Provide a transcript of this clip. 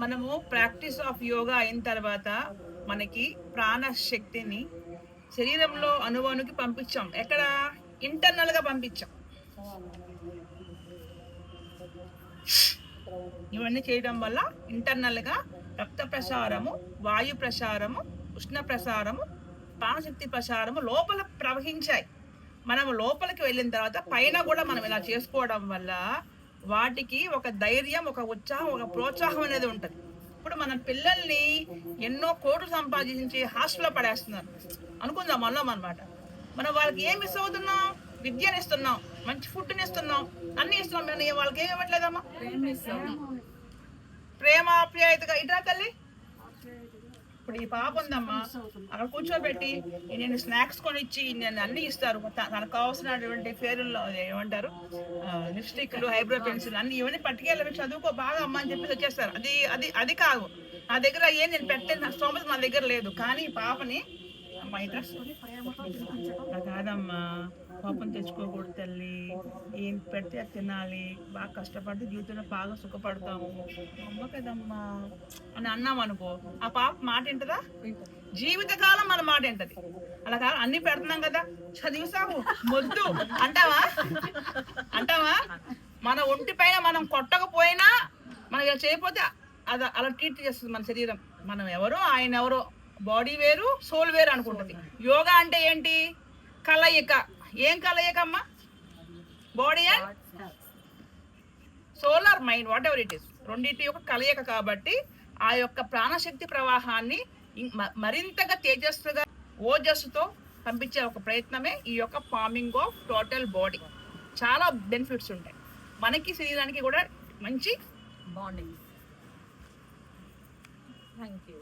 మనము practice of yoga అయిన తర్వాత మనకి ప్రాణశక్తిని శరీరంలో అణువణుకి పంపించాం. ఎక్కడ? ఇంటర్నల్గా పంపించాం. ఇవన్నీ చేయడం వల్ల ఇంటర్నల్గా రక్త ప్రసారము, వాయు ప్రసారము, ఉష్ణ ప్రసారము, ప్రాణశక్తి ప్రసారము లోపల ప్రవహించాయి. మనం లోపలికి వెళ్ళిన తర్వాత పైన కూడా మనం ఇలా చేసుకోవడం వల్ల వాటికి ఒక ధైర్యం, ఒక ఉత్సాహం, ఒక ప్రోత్సాహం అనేది ఉంటుంది. ఇప్పుడు మన పిల్లల్ని ఎన్నో కోట్లు సంపాదించి హాస్టల్లో పడేస్తున్నారు అనుకుందాం మనలో అనమాట. మనం వాళ్ళకి ఏం మిస్ అవుతున్నాం? విద్యను ఇస్తున్నాం, మంచి ఫుడ్ని ఇస్తున్నాం, అన్ని ఇస్తున్నాం. మేము వాళ్ళకి ఏమి ఇవ్వట్లేదమ్మా? ప్రేమ, ఆప్యాయతగా. ఇట్రా తల్లి. ఇప్పుడు ఈ పాప ఉందమ్మా, అక్కడ కూర్చోబెట్టి నేను స్నాక్స్ కొనిచ్చి నేను అన్ని ఇస్తారు. తనకు కావాల్సినటువంటి ఫేరుల్లో ఏమంటారు, లిప్స్టిక్లు, హైబ్రో పెన్సిల్ అన్ని ఇవన్నీ పట్టుకెళ్ళి చదువుకో బాగా అమ్మ అని చెప్పేసి వచ్చేస్తారు. అది అది అది కాదు. నా దగ్గర ఏం నేను పెట్టే స్తోమత నా దగ్గర లేదు. కానీ ఈ పాపని అమ్మా ఇట్లా కాదమ్మా, కోపం తెచ్చుకోకూడదు తల్లి. ఏం పెడితే అది తినాలి, బాగా కష్టపడితే జీవితంలో బాగా సుఖపడతాము అమ్మ కదమ్మా అని అన్నాం అనుకో, ఆ పాప మాట వింటదా? జీవితకాలం మన మాట వింటది. అలా కాదు అన్ని పెడుతున్నాం కదా, చదివిసాము మొద్దు అంటావా? అంటావా? మన ఒంటి పైన మనం కొట్టకపోయినా, మనం ఇలా చేయకపోతే అది అలా ట్రీట్ చేస్తుంది మన శరీరం. మనం ఎవరో ఆయన ఎవరో, బాడీ వేరు సోల్ వేరు అనుకుంటుంది. యోగా అంటే ఏంటి? కలయిక. ఏం కలయిక అమ్మా? Body and soul or mind, whatever it is, రెండింటి యొక్క కలయిక. కాబట్టి ఆ యొక్క ప్రాణశక్తి ప్రవాహాన్ని మరింతగా తేజస్సుగా, ఓజస్సుతో పంపించే ఒక ప్రయత్నమే ఈ యొక్క ఫార్మింగ్ ఆఫ్ టోటల్ బాడీ. చాలా బెనిఫిట్స్ ఉంటాయి మనకి, శరీరానికి కూడా మంచి బాండింగ్. Thank you.